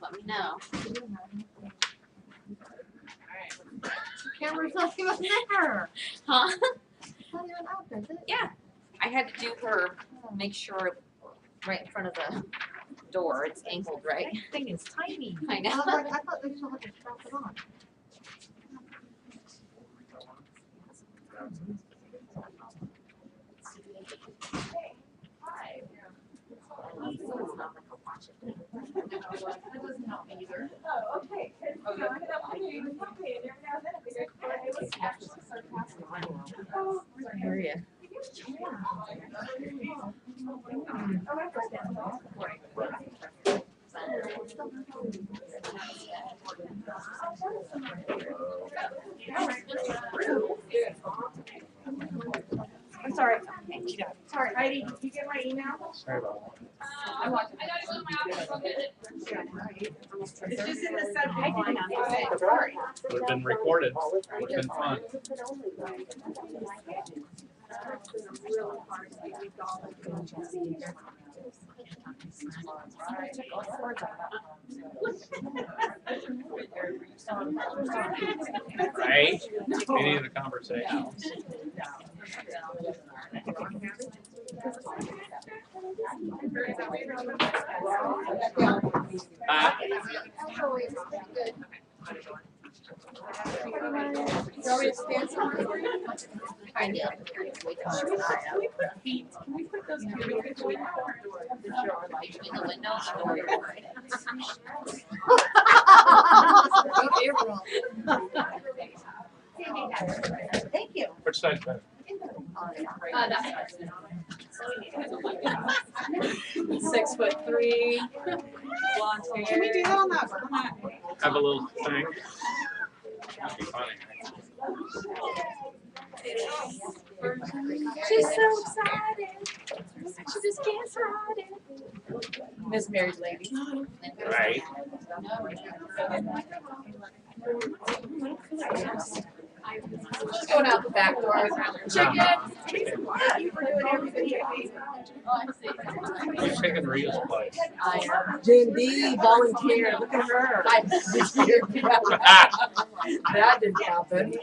Let me know. Camera's not even there. Huh? It's not even up, is it? Yeah. I had to do her, make sure right in front of the door, it's angled right. That thing is tiny. I know. I was like, I thought they still had to strap it on. That doesn't help me either. Oh, okay. Oh, yeah. I hear you. I'm sorry. Sorry, Heidi, did you get my email? Sorry about It's just in the subject line. Sorry. that. Would have been recorded. Would have been fun. Right? Any of the conversations. I did. Can we put feet, can we put those between Between the windows, door. Thank you. Which side's better? That's 6'3", blonde hair. Can we do that on that? Have a little thing. That'd be funny. She's so excited. She just can't hide it. Miss Married Lady. Right? She's going out the back door. Chicken. Thank you for doing everything. Who's taking Rita's place? I am. J&D volunteer. Look at her. That didn't happen.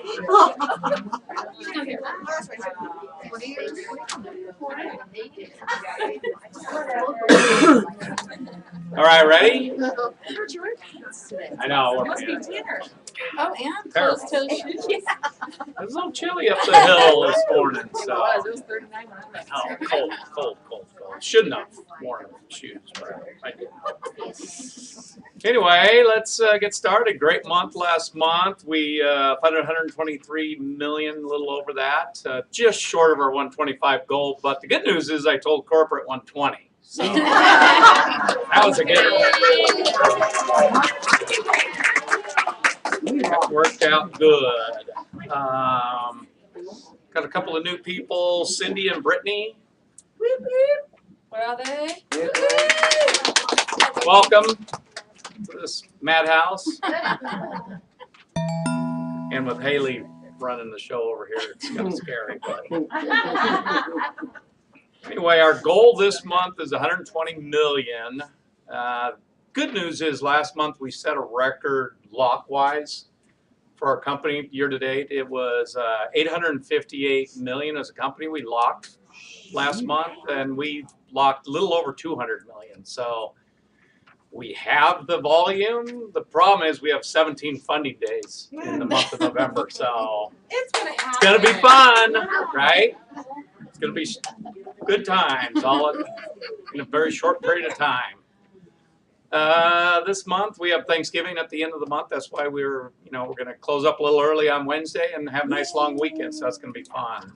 All right, ready? Where'd you wear pants today? I know. Must be dinner. Oh, and Terrible. closed toe shoes. It was a little chilly up the hill this morning, It so. was. It was 39 when I left. Oh, cold. Shouldn't have worn shoes, but I did. Anyway, let's get started. Great month last month. We funded 123 million, a little over that, just short of our 125 goal. But the good news is I told corporate 120. So that was a good one. That worked out good. Got a couple of new people, Cindy and Brittany. Where are they? Welcome to this madhouse. And with Haley running the show over here, it's kind of scary. But anyway, our goal this month is 120 million. Good news is last month we set a record lock-wise for our company year to date. It was 858 million as a company we locked last month, and we locked a little over 200 million. So we have the volume. The problem is we have 17 funding days in the month of November. So It's it's going to be fun, right? It's going to be good times all in a very short period of time. This month we have Thanksgiving at the end of the month. That's why we're going to close up a little early on Wednesday and have a nice long weekend. So that's going to be fun.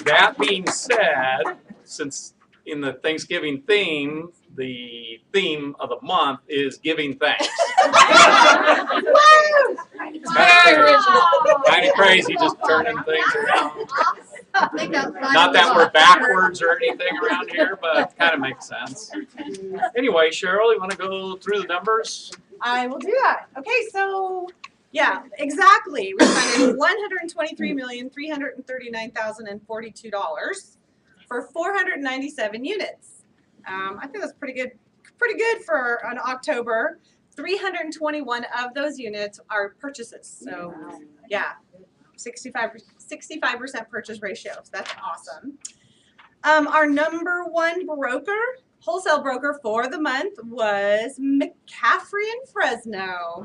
That being said, since in the Thanksgiving theme, the theme of the month is giving thanks. Kind of crazy, just turning things around. Not that we're backwards or anything around here, but it kind of makes sense. Anyway, Cheryl, you want to go through the numbers? I will do that. Okay, so yeah, exactly. We funded $123,339,042. for 497 units. I think that's pretty good for an October. 321 of those units are purchases. So yeah, 65% purchase ratio. So that's awesome. Our number one wholesale broker for the month was McCaffrey and Fresno.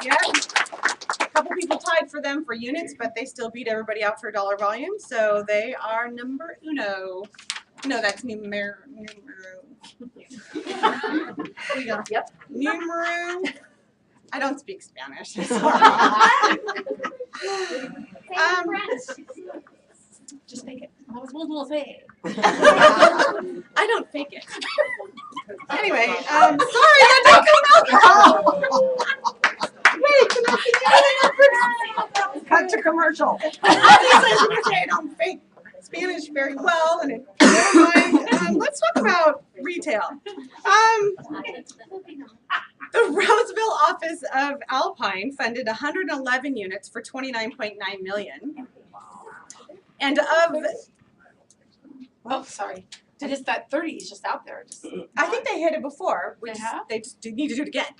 Yep. A couple people tied for them for units, but they still beat everybody out for dollar volume. So they are number uno. No, that's numero. Yep. Numero. I don't speak Spanish. Just fake it. I don't fake it. Anyway, sorry, that didn't come out. Wait, can I Cut to commercial. obviously, I was gonna say I don't fake Spanish very well, and never mind. Let's talk about retail. The Roseville office of Alpine funded 111 units for $29.9 million. And Oh, sorry. That 30 is just out there. I think they hit it before. They have? They just need to do it again.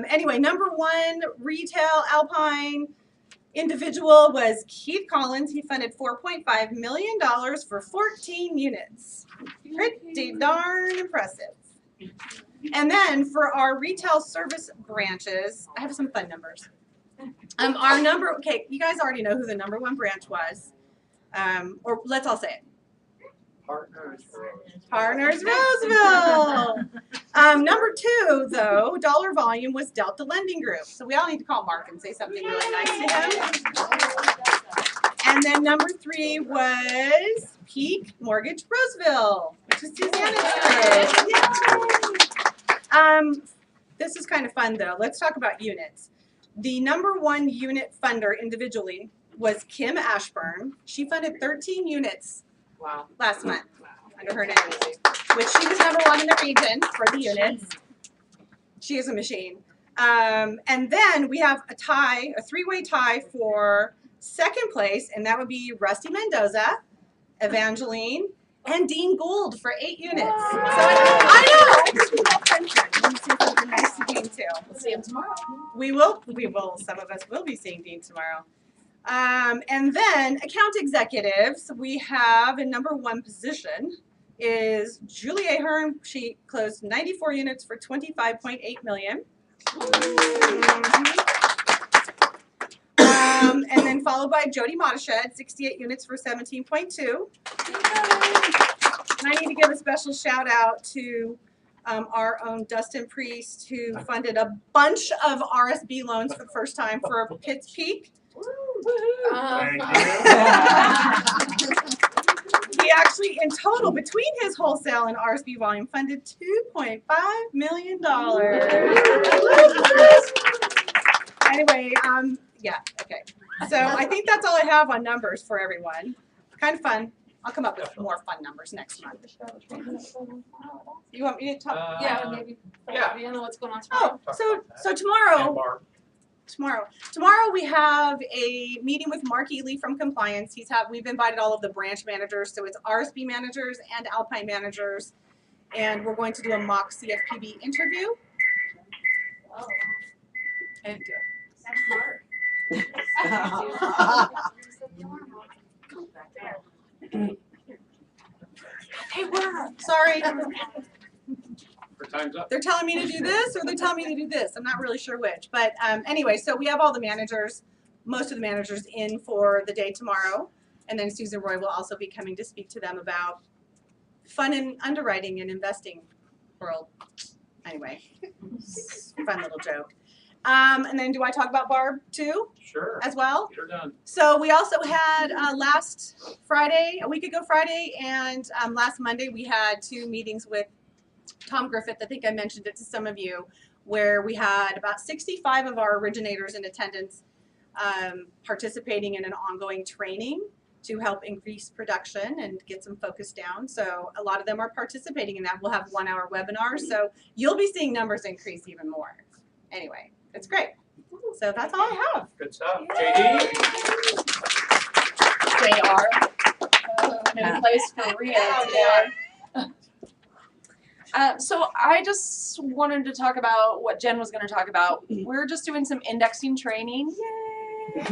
Anyway, number one retail Alpine individual was Keith Collins. He funded $4.5 million for 14 units. Pretty darn impressive. And then for our retail service branches, I have some fun numbers. Okay, you guys already know who the number one branch was. Or let's all say it. Partners Roseville. Number two, though, dollar volume was Delta Lending Group. So we all need to call Mark and say something really nice to him. And then number three was Peak Mortgage Roseville, which is Susanna's kid. This is kind of fun, though. Let's talk about units. The number one unit funder individually was Kim Ashburn. She funded 13 units last month under her name, which she was number one in the region for the units. She is a machine. And then we have a three-way tie for second place, and that would be Rusty Mendoza, Evangeline, and Dean Gould for 8 units. So I know. I just love friendship. We'll say something nice to Dean too. We'll see him tomorrow. We will. Some of us will be seeing Dean tomorrow. And then account executives, we have in number one position is Julie Ahern. She closed 94 units for $25.8 million. And then followed by Jody Motashed, 68 units for 17.2. And I need to give a special shout out to our own Dustin Priest, who funded a bunch of RSB loans for the first time for Pitts Peak. He actually, in total, between his wholesale and RSB volume, funded $2.5 million. Anyway, yeah, okay. So I think that's all I have on numbers for everyone. Kind of fun. I'll come up with more fun numbers next month. You want me to talk? Yeah, maybe. Yeah. We don't know what's going on tomorrow. Oh, so tomorrow we have a meeting with Mark Ely from Compliance. We've invited all of the branch managers, so it's RSB managers and Alpine managers, and we're going to do a mock CFPB interview. Oh. And That's smart. hey, sorry. For time's up. They're telling me to do this or they're telling me to do this. I'm not really sure which. But anyway, so we have all the managers, most of the managers in for the day tomorrow. And then Susan Roy will also be coming to speak to them about fun in underwriting and investing world. Anyway, fun little joke. And then do I talk about Barb too Sure. as well? You're done. So we also had last Friday, a week ago Friday, and last Monday we had 2 meetings with Tom Griffith. I think I mentioned it to some of you, where we had about 65 of our originators in attendance participating in an ongoing training to help increase production and get some focus down. So a lot of them are participating in that. We'll have 1-hour webinars, so you'll be seeing numbers increase even more. Anyway, it's great. So that's all I have. Good stuff. JD? JR. in place for Rhea today. So I just wanted to talk about what Jen was going to talk about. We're just doing some indexing training. Yay!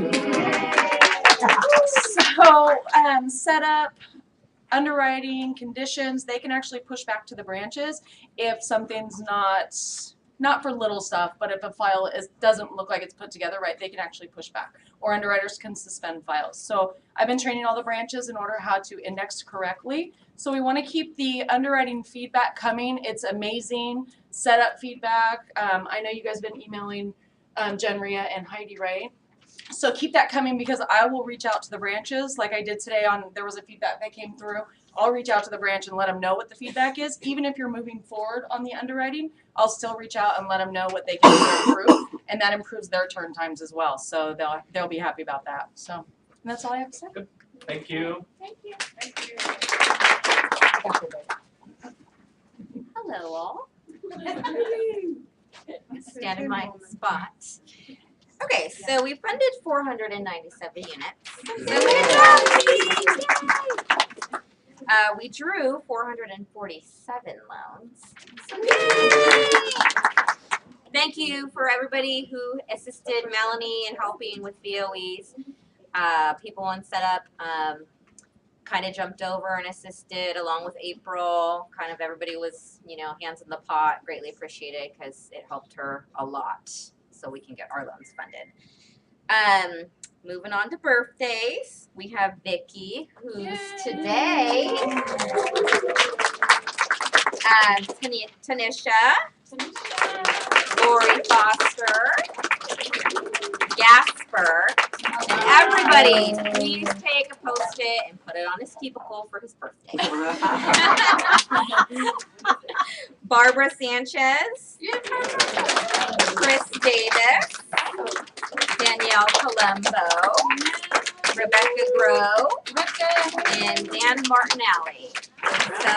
So setup, underwriting, conditions, they can actually push back to the branches if something's not for little stuff, but if a file doesn't look like it's put together right, they can actually push back. Or underwriters can suspend files. So I've been training all the branches in order how to index correctly. So we want to keep the underwriting feedback coming. It's amazing. Setup feedback. I know you guys have been emailing Jen, Rhea, and Heidi, right? So keep that coming because I will reach out to the branches like I did today there was a feedback that came through. I'll reach out to the branch and let them know what the feedback is. Even if you're moving forward on the underwriting, I'll still reach out and let them know what they can do to improve, and that improves their turn times as well. So they'll be happy about that. So and that's all I have to say. Good. Thank you. Thank you. Hello all. Stand in my spot. Okay, so we funded 497 units. So good job. We drew 447 loans. So yay! Thank you for everybody who assisted Melanie in helping with VOEs. People on setup kind of jumped over and assisted along with April. Kind of everybody was, hands in the pot. Greatly appreciated because it helped her a lot so we can get our loans funded. Moving on to birthdays, we have Vicky, who's today, Tanisha, Lori Foster, Gasper, and everybody, please take a Post-it and put it on his cubicle for his birthday. Barbara Sanchez, Chris Davis, Danielle Colombo, Rebecca Grove, and Dan Martinelli. So,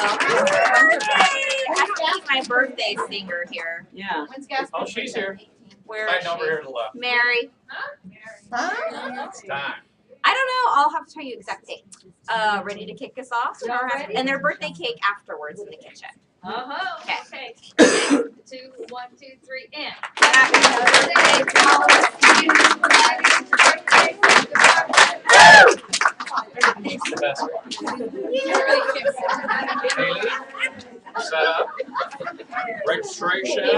I have my birthday singer here. Yeah. When's Gasper? Oh, she's here. Where Right is over she? here to the left. Mary. It's time. I don't know. I'll have to tell you exact date. Ready to kick us off? And their birthday cake afterwards in the kitchen. Okay. 2, 1, 2, 3, and. Happy birthday to all of you. It's the best one. Haley, set up. Registration.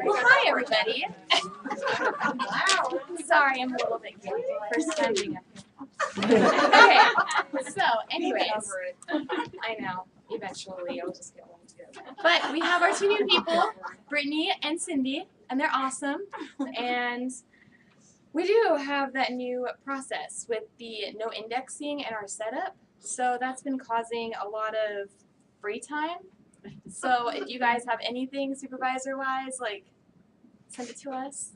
Well, hi, everybody. Sorry, I'm a little bit guilty. First time being up here. Okay, so anyways, I know, eventually I'll just get one too. But we have our two new people, Brittany and Cindy, and they're awesome. And we do have that new process with the no indexing and our setup. So that's been causing a lot of free time. So if you guys have anything supervisor-wise, like, send it to us.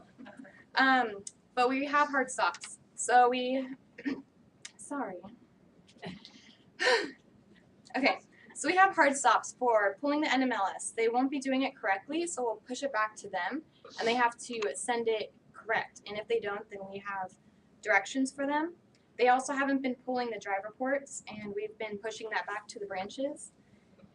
But we have hard stops. So sorry. Okay, so we have hard stops for pulling the NMLS. They won't be doing it correctly, so we'll push it back to them, and they have to send it correct. And if they don't, then we have directions for them. They also haven't been pulling the drive reports, and we've been pushing that back to the branches.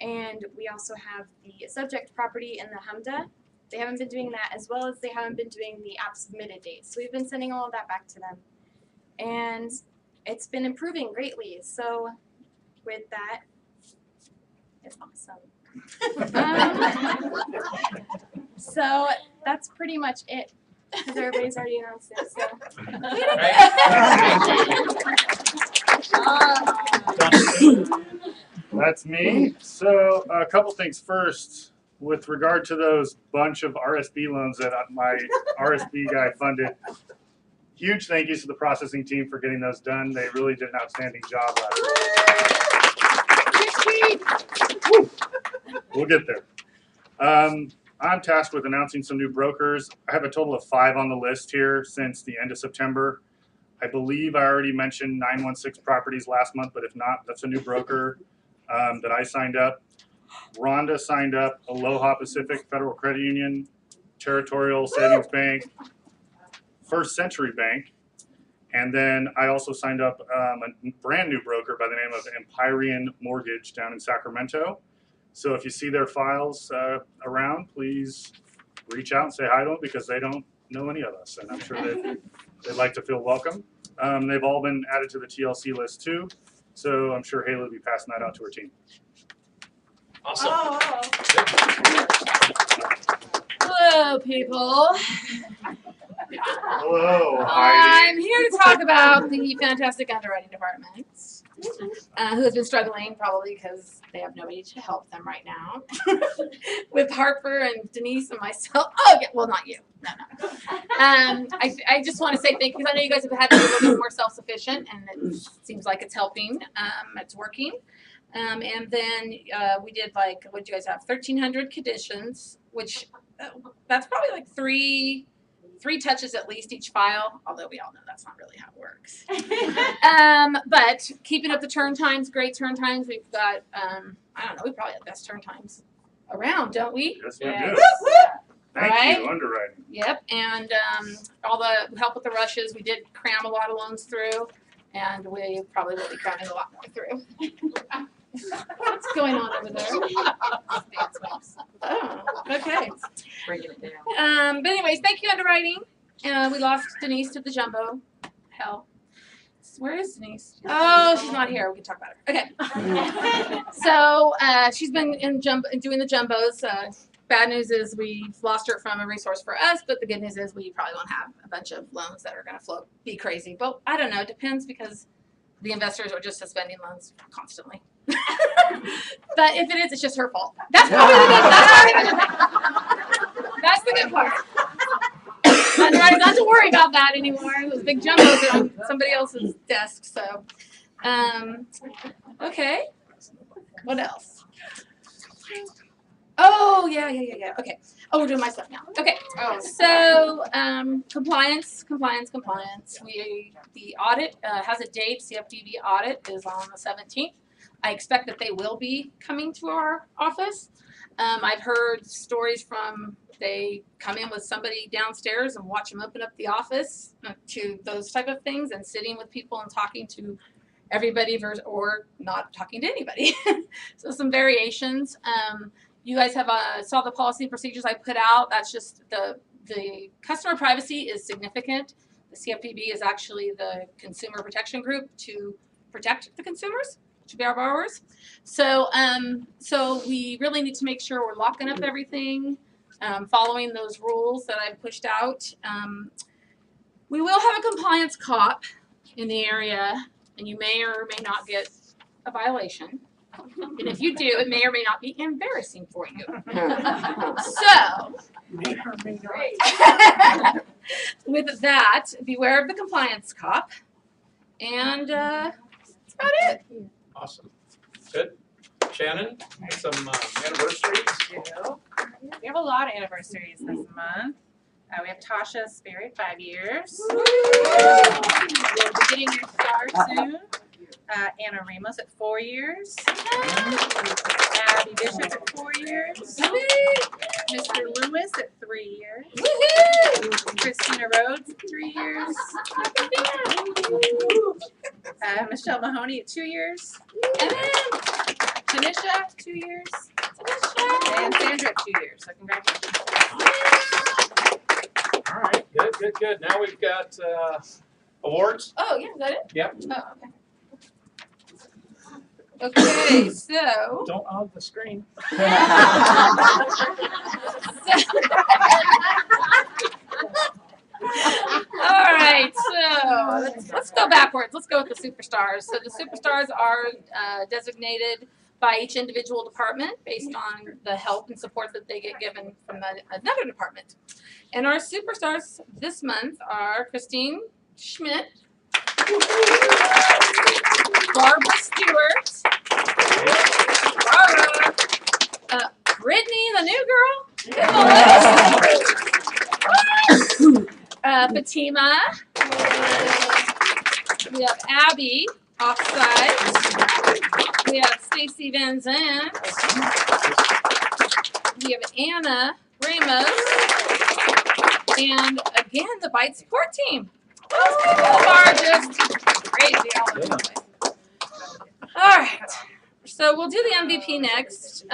And we also have the subject property in the HMDA. They haven't been doing that, as well as they haven't been doing the app submitted dates. So we've been sending all of that back to them. And it's been improving greatly. So with that, it's awesome. So that's pretty much it, because everybody's already announced it. So. That's me. So a couple things. First, with regard to those bunch of RSB loans that my RSB guy funded, huge thank yous to the processing team for getting those done. They really did an outstanding job last week. We'll get there. I'm tasked with announcing some new brokers. I have a total of 5 on the list here since the end of September. I believe I already mentioned 916 Properties last month, but if not, that's a new broker that I signed up. Rhonda signed up Aloha Pacific Federal Credit Union, Territorial Savings Bank, First Century Bank, And then I also signed up a brand new broker by the name of Empyrean Mortgage down in Sacramento. So if you see their files around, please reach out and say hi to them because they don't know any of us, and I'm sure they'd like to feel welcome. They've all been added to the TLC list too, so I'm sure Haley will be passing that out to her team. Awesome. Hello, people. Hello, I'm Heidi. here to talk about the fantastic underwriting department, who has been struggling probably because they have nobody to help them right now. With Harper and Denise and myself. Oh, yeah, well, not you. No. I just want to say thank you because I know you guys have had to be a little bit more self-sufficient, and it seems like it's helping. It's working. And then we did like, what did you guys have? 1,300 conditions, which that's probably like three touches at least each file, although we all know that's not really how it works. But keeping up the turn times, great turn times. We've got, I don't know, we probably have the best turn times around, don't we? Yes, we Yeah. do. Thank Right? you, underwriting. Yep, and all the help with the rushes, we did cram a lot of loans through, and we probably will be cramming a lot more through. What's going on over there? Oh, okay. Bringing it down. But anyways, thank you, underwriting. We lost Denise to the jumbo. Hell. Where is Denise? Oh, she's not here. We can talk about her. Okay. So she's been doing the jumbos. Bad news is we've lost her from a resource for us, but the good news is we probably won't have a bunch of loans that are going to float, be crazy. But I don't know. It depends because the investors are just suspending loans constantly. But if it is, it's just her fault. That's probably the good. That's the good part. Underwriters not to worry about that anymore. Those big jumbos are on somebody else's desk. So, okay. What else? Oh yeah. Okay. Oh, we're doing my stuff now. Okay. So compliance. The audit has a date. CFPB audit is on the 17th. I expect that they will be coming to our office. I've heard stories from they come in with somebody downstairs and watch them open up the office to those type of things and sitting with people and talking to everybody or not talking to anybody. So some variations. You guys have saw the policy and procedures I put out. That's just the customer privacy is significant. The CFPB is actually the consumer protection group to protect the consumers, to be our borrowers. So we really need to make sure we're locking up everything, following those rules that I've pushed out. We will have a compliance cop in the area, and you may or may not get a violation. And if you do, it may or may not be embarrassing for you. So, with that, beware of the compliance cop. And that's about it. Awesome. Good. Shannon, some anniversaries? We have a lot of anniversaries this month. We have Tasha Sperry, 5 years. You'll be getting your star soon. Anna Ramos at 4 years. Abby Bishop at 4 years. Mr. Lewis at 3 years. Christina Rhodes at 3 years. Michelle Mahoney at 2 years. Tanisha, 2 years. And Sandra at 2 years. So congratulations. All right, good. Now we've got awards. Oh, yeah, is that it? Yep. Oh, okay. Okay, so. Don't hog the screen. All right, so let's go backwards. Let's go with the superstars. So the superstars are designated by each individual department based on the help and support that they get given from another department. And our superstars this month are Christine Schmidt, Barbara Stewart, Brittany, the new girl, Fatima, we have Abby offside, we have Stacy Van Zandt, we have Anna Ramos, and again the Bite support team. Those people are just crazy all over the place. All right. So we'll do the MVP next.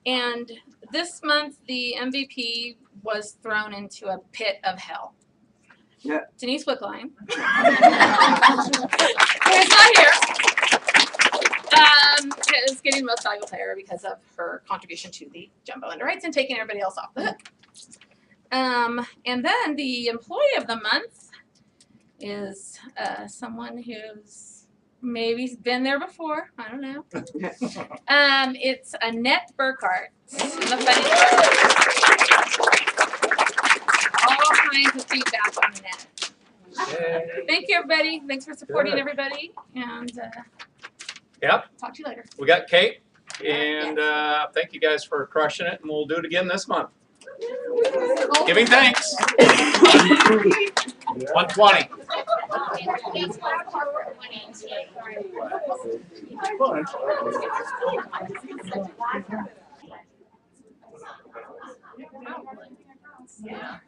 And this month, the MVP was thrown into a pit of hell. Yeah. Denise Wickline. Who's not here. Is getting most valuable player because of her contribution to the jumbo underwrites and taking everybody else off the hook. And then the employee of the month is someone who's maybe been there before. I don't know. It's Annette Burkhart in the funny all kinds of feedback on Annette. Thank you, everybody. Thanks for supporting Good. everybody. And Yep. talk to you later. We got Kate, and thank you guys for crushing it, and we'll do it again this month. Giving thanks. 120. Yeah.